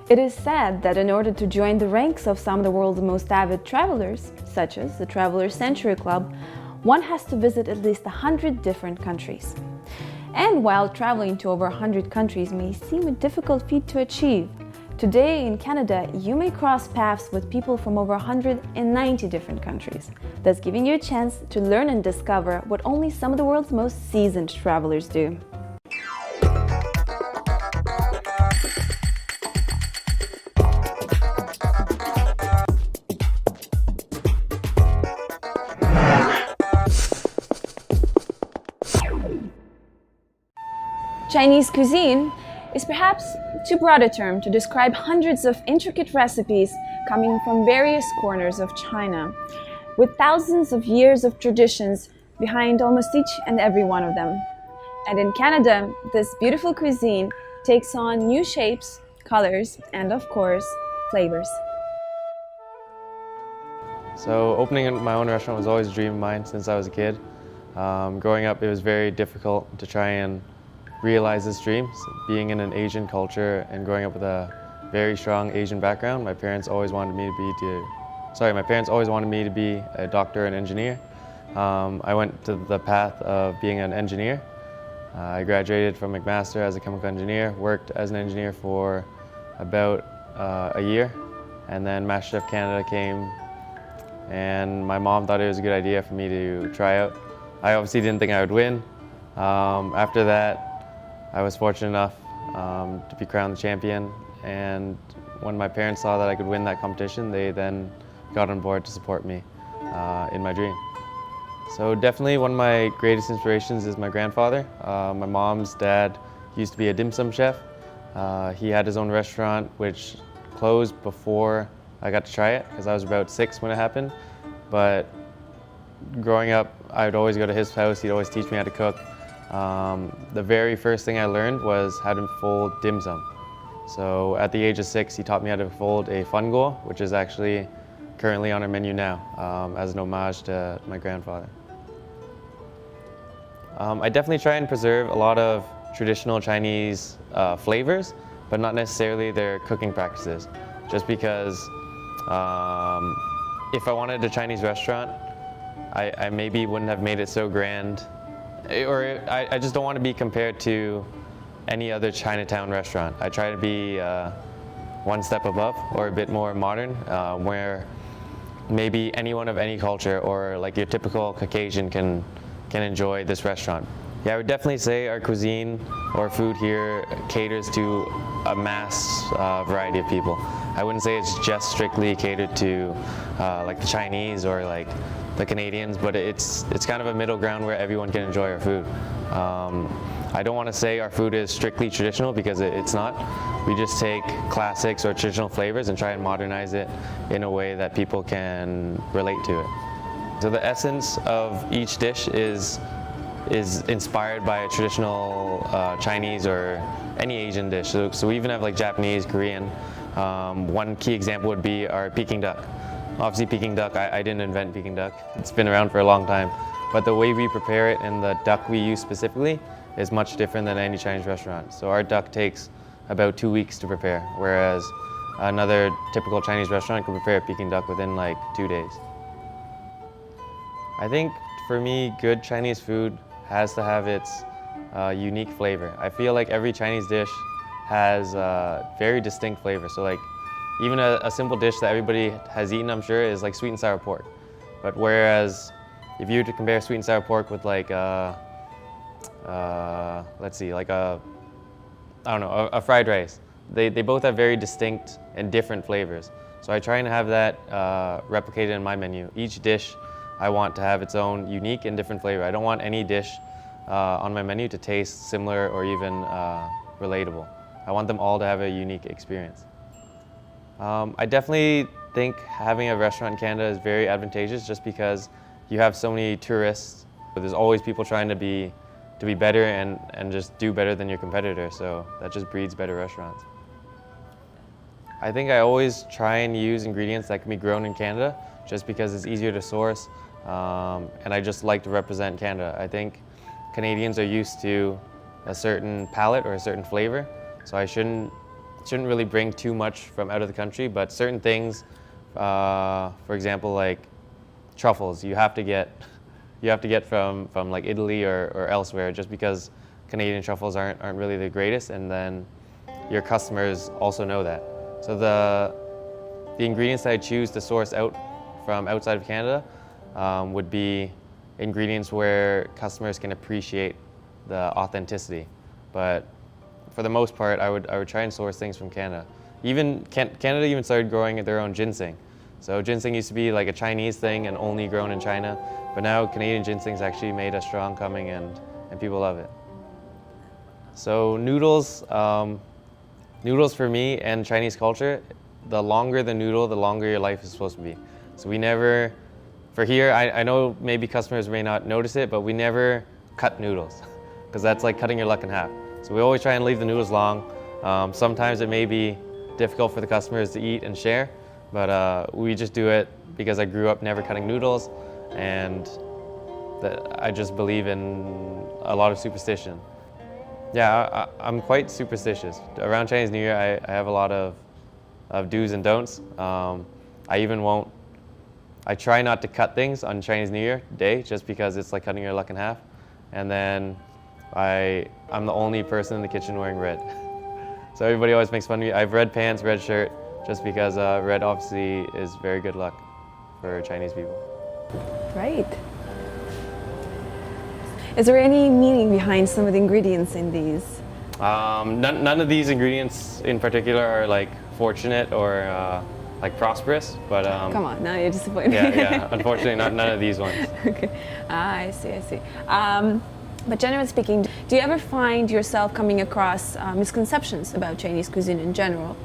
It is said that in order to join the ranks of some of the world's most avid travelers, such as the Traveler's Century Club, one has to visit at least 100 different countries. And while traveling to over 100 countries may seem a difficult feat to achieve, today in Canada you may cross paths with people from over 190 different countries, thus giving you a chance to learn and discover what only some of the world's most seasoned travelers do. Chinese cuisine is perhaps too broad a term to describe hundreds of intricate recipes coming from various corners of China, with thousands of years of traditions behind almost each and every one of them. And in Canada, this beautiful cuisine takes on new shapes, colors, and of course, flavors. So opening my own restaurant was always a dream of mine since I was a kid. Growing up, it was very difficult to try and realize this dream. Being in an Asian culture and growing up with a very strong Asian background, my parents always wanted me to be a doctor and engineer. I went to the path of being an engineer. I graduated from McMaster as a chemical engineer, worked as an engineer for about a year, and then MasterChef Canada came, and my mom thought it was a good idea for me to try out. I obviously didn't think I would win. After that, I was fortunate enough to be crowned the champion, and when my parents saw that I could win that competition, they then got on board to support me in my dream. So definitely one of my greatest inspirations is my grandfather. My mom's dad used to be a dim sum chef. He had his own restaurant which closed before I got to try it because I was about 6 when it happened. But growing up, I'd always go to his house. He'd always teach me how to cook. The very first thing I learned was how to fold dim sum. So at the age of 6, he taught me how to fold a fun goal, which is actually currently on our menu now as an homage to my grandfather. I definitely try and preserve a lot of traditional Chinese flavors, but not necessarily their cooking practices. Just because if I wanted a Chinese restaurant, I maybe wouldn't have made it so grand. Or I just don't want to be compared to any other Chinatown restaurant. I try to be one step above or a bit more modern, where maybe anyone of any culture or like your typical Caucasian can enjoy this restaurant. Yeah, I would definitely say our cuisine or food here caters to a mass variety of people. I wouldn't say it's just strictly catered to like the Chinese or like the Canadians, but it's kind of a middle ground where everyone can enjoy our food. I don't want to say our food is strictly traditional because it's not. We just take classics or traditional flavors and try and modernize it in a way that people can relate to it. So the essence of each dish is inspired by a traditional Chinese or any Asian dish. So we even have like Japanese, Korean. One key example would be our Peking Duck. Obviously Peking Duck, I didn't invent Peking Duck. It's been around for a long time. But the way we prepare it and the duck we use specifically is much different than any Chinese restaurant. So our duck takes about 2 weeks to prepare, whereas another typical Chinese restaurant can prepare a Peking Duck within like 2 days. I think for me, good Chinese food has to have its unique flavor. I feel like every Chinese dish has very distinct flavor. So like even a simple dish that everybody has eaten, I'm sure, is like sweet and sour pork. But whereas if you were to compare sweet and sour pork with like let's see, like a fried rice, they both have very distinct and different flavors. So I try and have that replicated in my menu. Each dish I want to have its own unique and different flavor. I don't want any dish on my menu to taste similar or even relatable. I want them all to have a unique experience. I definitely think having a restaurant in Canada is very advantageous just because you have so many tourists. There's always people trying to be better and just do better than your competitor, so that just breeds better restaurants. I think I always try and use ingredients that can be grown in Canada just because it's easier to source, and I just like to represent Canada. I think Canadians are used to a certain palate or a certain flavor, so I shouldn't really bring too much from out of the country, but certain things, for example, like truffles, you have to get from like Italy or elsewhere, just because Canadian truffles aren't really the greatest, and then your customers also know that. So the ingredients that I choose to source out from outside of Canada would be ingredients where customers can appreciate the authenticity. But for the most part, I would try and source things from Canada. Canada even started growing their own ginseng. So ginseng used to be like a Chinese thing and only grown in China, but now Canadian ginseng's actually made a strong coming and people love it. So noodles for me and Chinese culture, the longer the noodle, the longer your life is supposed to be. So we never, for here, I know maybe customers may not notice it, but we never cut noodles because that's like cutting your luck in half. So we always try and leave the noodles long. Sometimes it may be difficult for the customers to eat and share, but we just do it because I grew up never cutting noodles, and I just believe in a lot of superstition. Yeah, I'm quite superstitious. Around Chinese New Year, I have a lot of do's and don'ts. I try not to cut things on Chinese New Year day just because it's like cutting your luck in half. And then I'm the only person in the kitchen wearing red. So everybody always makes fun of me. I have red pants, red shirt, just because red obviously is very good luck for Chinese people. Right. Is there any meaning behind some of the ingredients in these? None of these ingredients in particular are like fortunate or like prosperous, but Come on, now you're disappointed. yeah. Unfortunately, none of these ones. Okay. I see. But generally speaking, do you ever find yourself coming across misconceptions about Chinese cuisine in general?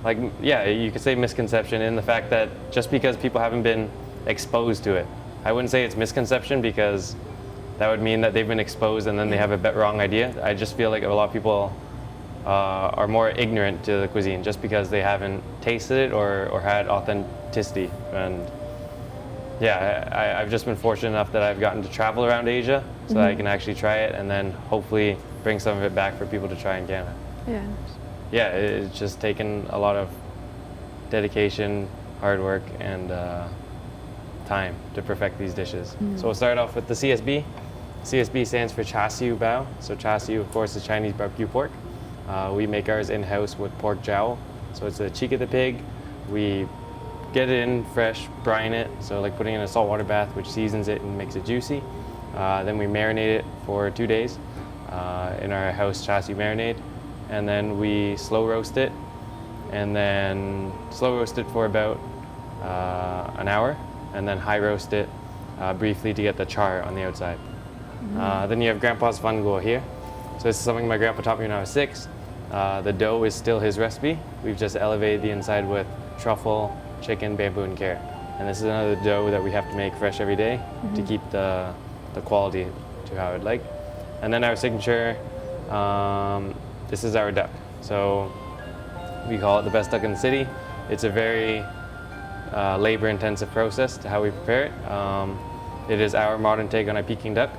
Like, yeah, you could say misconception in the fact that just because people haven't been exposed to it. I wouldn't say it's misconception because that would mean that they've been exposed and then they have a wrong idea. I just feel like a lot of people are more ignorant to the cuisine just because they haven't tasted it or had authenticity. And yeah, I've just been fortunate enough that I've gotten to travel around Asia so that I can actually try it and then hopefully bring some of it back for people to try in Canada. Yeah. Yeah, it's just taken a lot of dedication, hard work, and time to perfect these dishes. So we'll start off with the CSB. CSB stands for Chassiu Bao. So Chassiu, of course, is Chinese barbecue pork. We make ours in-house with pork jowl. So it's the cheek of the pig. We get it in fresh, brine it, so like putting it in a saltwater bath, which seasons it and makes it juicy. Then we marinate it for 2 days in our house Chassiu marinade. And then we slow roast it, and then slow roast it for about an hour, and then high roast it briefly to get the char on the outside. Then you have Grandpa's fungo here. So this is something my grandpa taught me when I was 6. The dough is still his recipe. We've just elevated the inside with truffle, chicken, bamboo, and carrot. And this is another dough that we have to make fresh every day to keep the quality to how I'd like. And then our signature, this is our duck. So we call it the best duck in the city. It's a very labor-intensive process to how we prepare it. It is our modern take on a Peking duck.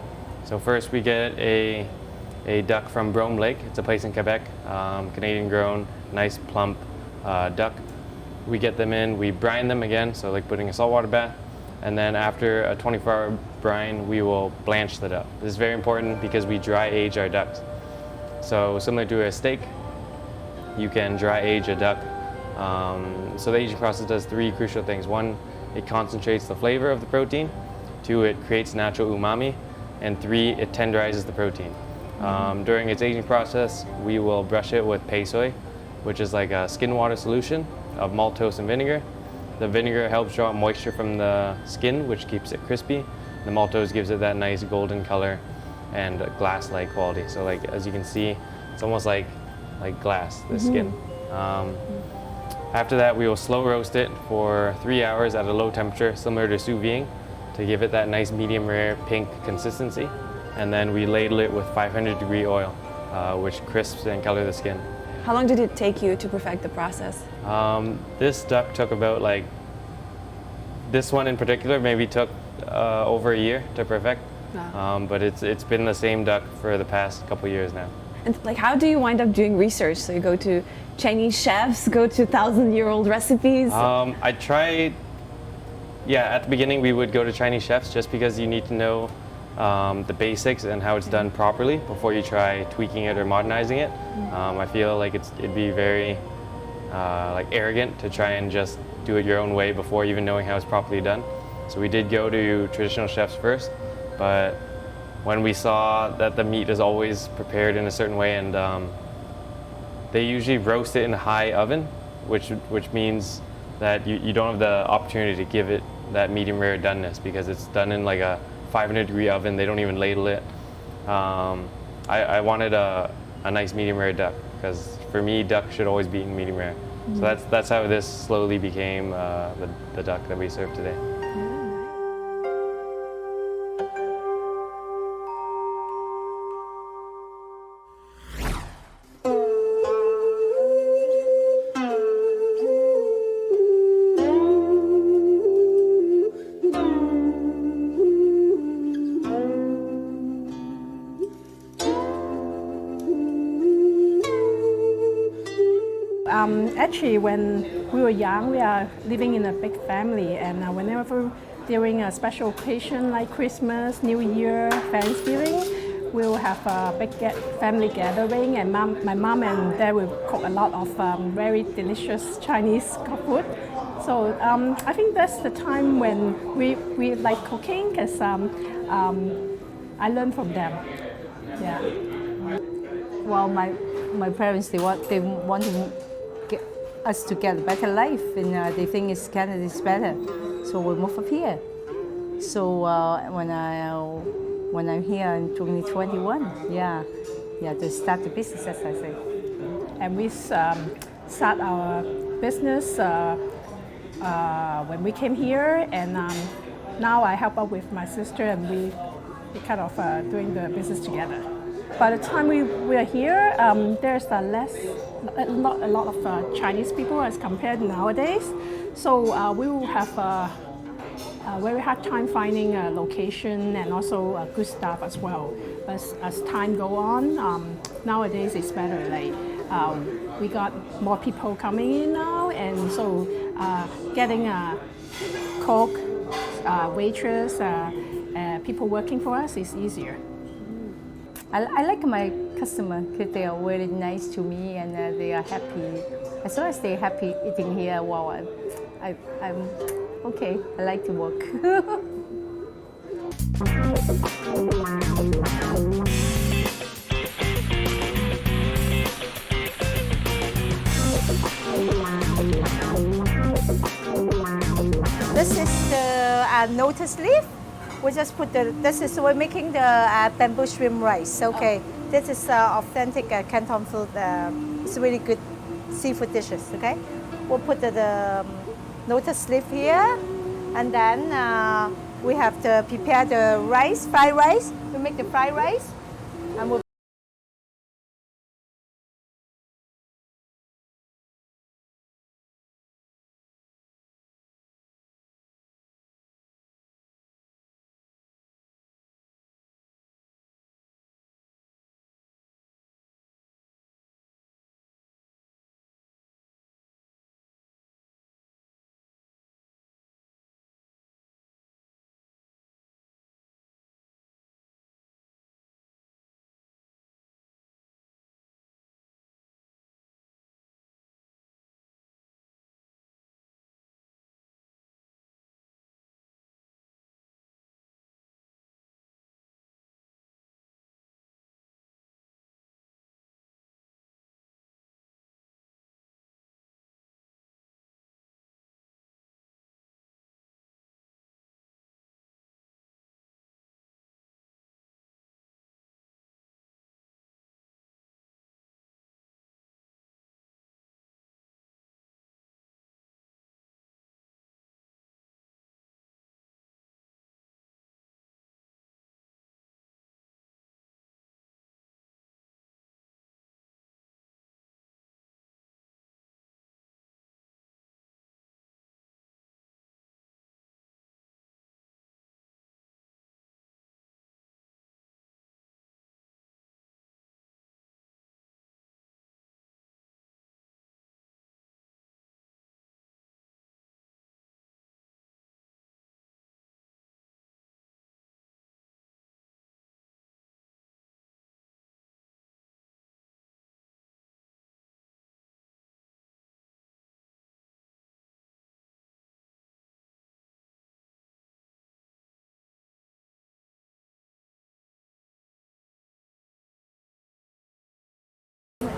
So first we get a duck from Brome Lake. It's a place in Quebec, Canadian-grown, nice plump duck. We get them in, we brine them again, so like putting a saltwater bath. And then after a 24-hour brine, we will blanch the duck. This is very important because we dry age our ducks. So similar to a steak, you can dry age a duck. So the aging process does 3 crucial things. 1, it concentrates the flavor of the protein. 2, it creates natural umami. And 3, it tenderizes the protein. During its aging process, we will brush it with pei soy, which is like a skin water solution of maltose and vinegar. The vinegar helps draw out moisture from the skin, which keeps it crispy. The maltose gives it that nice golden color. and glass-like quality. So like as you can see, it's almost like glass, the skin. After that, we will slow roast it for 3 hours at a low temperature, similar to sous vide, to give it that nice medium rare pink consistency. And then we ladle it with 500-degree oil, which crisps and color the skin. How long did it take you to perfect the process? This duck took about like, this one in particular maybe took over a year to perfect. Wow. But it's been the same duck for the past couple years now. And like, how do you wind up doing research? So you go to Chinese chefs, go to 1,000-year-old recipes? I tried, yeah, at the beginning we would go to Chinese chefs just because you need to know the basics and how it's done properly before you try tweaking it or modernizing it. I feel like it'd be very like arrogant to try and just do it your own way before even knowing how it's properly done. So we did go to traditional chefs first, but when we saw that the meat is always prepared in a certain way, and they usually roast it in a high oven, which means that you don't have the opportunity to give it that medium rare doneness because it's done in like a 500-degree oven. They don't even ladle it. I wanted a nice medium rare duck because for me, duck should always be eaten medium rare. So that's how this slowly became the duck that we serve today. Actually, when we were young, we are living in a big family, and whenever during a special occasion like Christmas, New Year, Thanksgiving, we'll have a big family gathering, and my mom and dad will cook a lot of very delicious Chinese food. So I think that's the time when we like cooking, because I learned from them. Yeah. Well, my parents, they want to get us to get a better life, and they think Canada is better, so we move up here. So when I'm here in 2021, yeah, to start the business, as I say. And we start our business when we came here, and now I help out with my sister, and we kind of doing the business together. By the time we are here, there's not a lot of Chinese people as compared nowadays. So we will have a very hard time finding a location and also good staff as well. But as time go on, nowadays it's better. Like we got more people coming in now, and so getting a cook, waitress, people working for us is easier. I like my customer because they are very nice to me, and they are happy. As long as they're happy eating here, wow, I'm okay. I like to work. This is the notice leaf. We just put we're making the bamboo shrimp rice. Okay, this is authentic Canton food. It's really good seafood dishes. Okay, we'll put the notice leaf here, and then we have to prepare the rice, fried rice. We make the fried rice, and we'll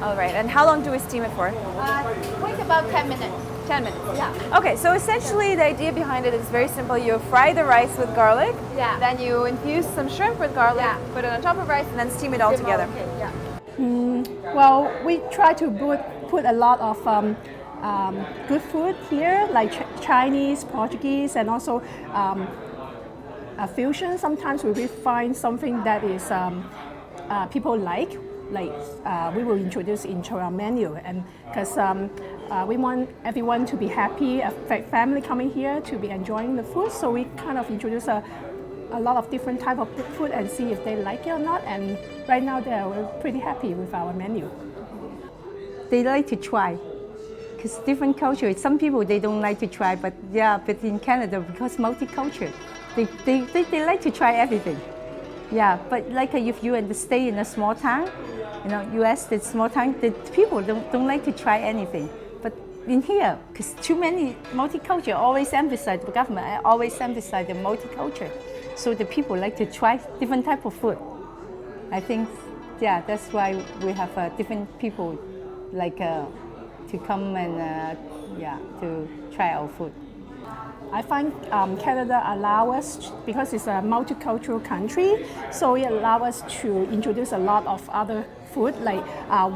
All right, and how long do we steam it for? Wait about 10 minutes. 10 minutes. Yeah. Okay, so essentially the idea behind it is very simple. You fry the rice with garlic, Yeah. then you infuse some shrimp with garlic, Yeah. put it on top of rice, and then steam it all together. Okay, yeah. Well, we try to put a lot of good food here, like Chinese, Portuguese, and also a fusion. Sometimes we will find something that is people like we will introduce into our menu, and because we want everyone to be happy, a family coming here to be enjoying the food, so we kind of introduce a lot of different type of food and see if they like it or not. And right now we're pretty happy with our menu. They like to try, because different culture. Some people they don't like to try, but in Canada, because multicultural, they like to try everything. Yeah, but like if you stay in a small town, U.S. it's small town, the people don't like to try anything. But in here, because too many multicultural, always emphasize, the government always emphasize the multicultural. So the people like to try different type of food. I think, that's why we have different people like to come and to try our food. I find Canada allow us, because it's a multicultural country, so it allows us to introduce a lot of other food. Like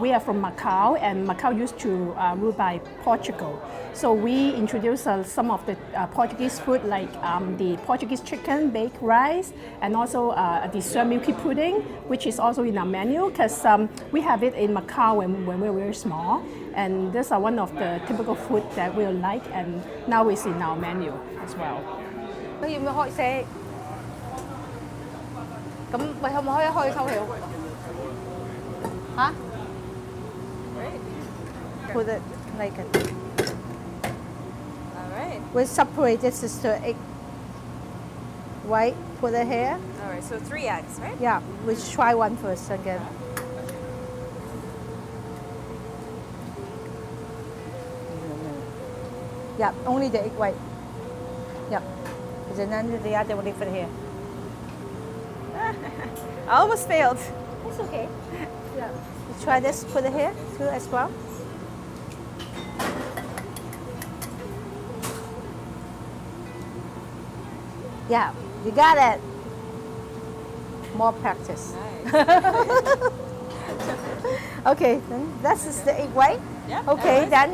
we are from Macau, and Macau used to rule by Portugal. So we introduce some of the Portuguese food, like the Portuguese chicken, baked rice, and also the dessert milky pudding, which is also in our menu, because we have it in Macau when we were very small. And these are one of the typical food that we like, and now it's in our menu as well. 佢要唔要開食？咁喂，可唔可以開抽起？嚇？Put it like it. All right. We separate this is the egg white. Put it here. All right, so 3 eggs, right? Yeah, we try one first again. Yeah, only the egg white. Yeah. And then the other one leave it here. I almost failed. It's okay. Yeah. You try this, put it here too as well. Yeah, you got it. More practice. Okay, then this is the egg white. Yeah. Okay, then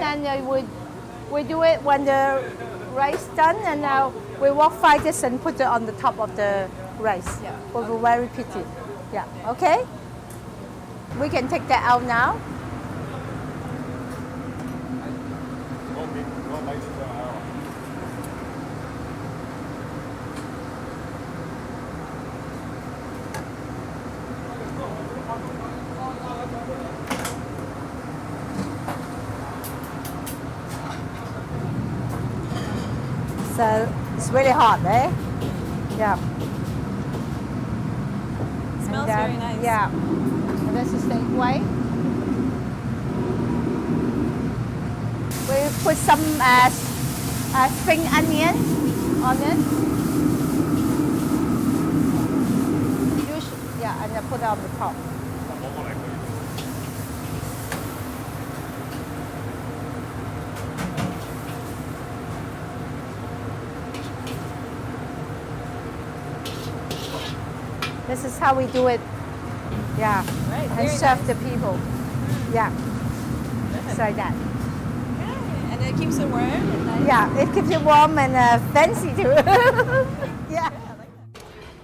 we do it when the rice done, and now we fry this and put it on the top of the rice. Yeah. We're very pretty. Yeah. Okay. We can take that out now. So it's really hot, eh? Yeah. Smells And, very nice. Yeah. And this is the egg white. We put some spring onion on it. Yeah, and then put it on the top. This is how we do it. Yeah. Right, And very serve the people. Yeah. It's like that. Okay. And it keeps it warm and nice. Yeah, it keeps it warm and fancy too. Yeah.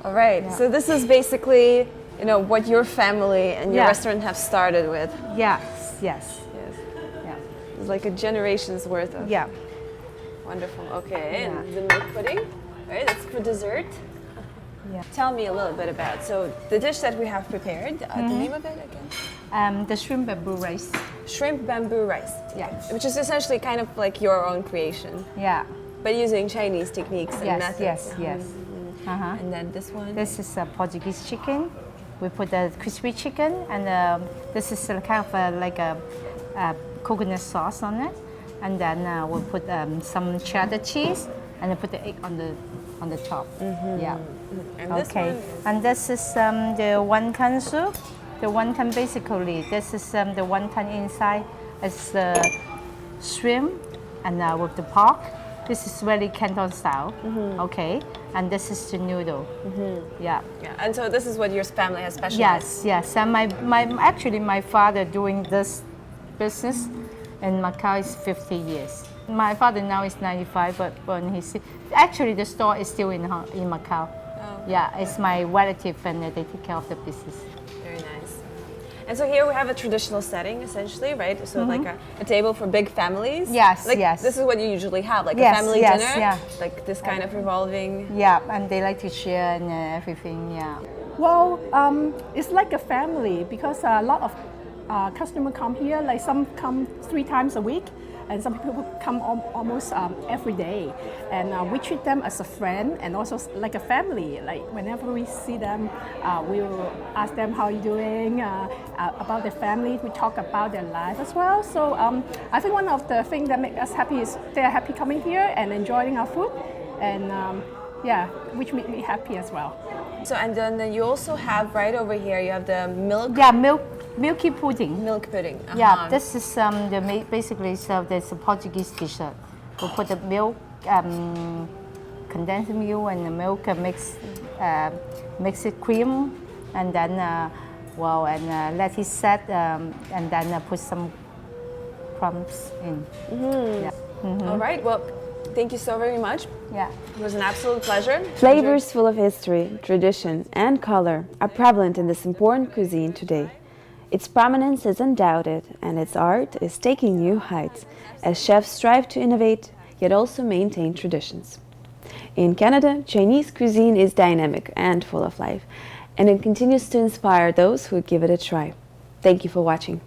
All right, so this is basically, what your family and your Yeah. restaurant have started with. Yes. Yes. Yeah. It's like a generation's worth of. Yeah. Wonderful. Okay, and the milk pudding, right? That's for dessert. Yeah. Tell me a little bit about the dish that we have prepared. The name of it again? The shrimp bamboo rice. Shrimp bamboo rice. Yeah. Which is essentially kind of like your own creation, Yeah. but using Chinese techniques and methods. Yes. Uh-huh. And then this one. This is a Portuguese chicken. We put the crispy chicken, and this is kind of like a coconut sauce on it. And then we'll put some cheddar cheese, and then put the egg on the top. Yeah. And this Okay. one. And this is the wonton soup. The wonton basically, this is the wonton inside is the shrimp and with the pork. This is very Canton style, okay? And this is the noodle, yeah. Yeah, and so this is what your family has specialized. Yes, yes. And actually my father doing this business in Macau is 50 years. My father now is 95, but when actually the store is still in Macau. Oh. Yeah, it's my relative and they take care of the business. Very nice. And so here we have a traditional setting, essentially, right? So like a table for big families. Yes, like, yes. This is what you usually have, like Yes, a family yes, dinner, yeah. like this kind of revolving. Yeah, and they like to share and everything. Yeah. Well, it's like a family because a lot of customers come here. Like some come 3 times a week, and some people come almost every day. And we treat them as a friend and also like a family. Like whenever we see them, we will ask them how you're doing, about their family. We talk about their life as well. So I think one of the things that make us happy is they are happy coming here and enjoying our food, and yeah, which make me happy as well. So and then you also have right over here, you have the milk. Yeah, milky pudding. Milk pudding. Yeah, this is basically there's a Portuguese dessert. We put the milk, condensed milk and the milk and mix it cream, and then let it set, and then put some crumbs in. Yeah. All right. Well, thank you so very much. Yeah. It was an absolute pleasure. Flavors full of history, tradition, and color are prevalent in this important cuisine today. Its prominence is undoubted, and its art is taking new heights as chefs strive to innovate yet also maintain traditions. In Canada, Chinese cuisine is dynamic and full of life, and it continues to inspire those who give it a try. Thank you for watching.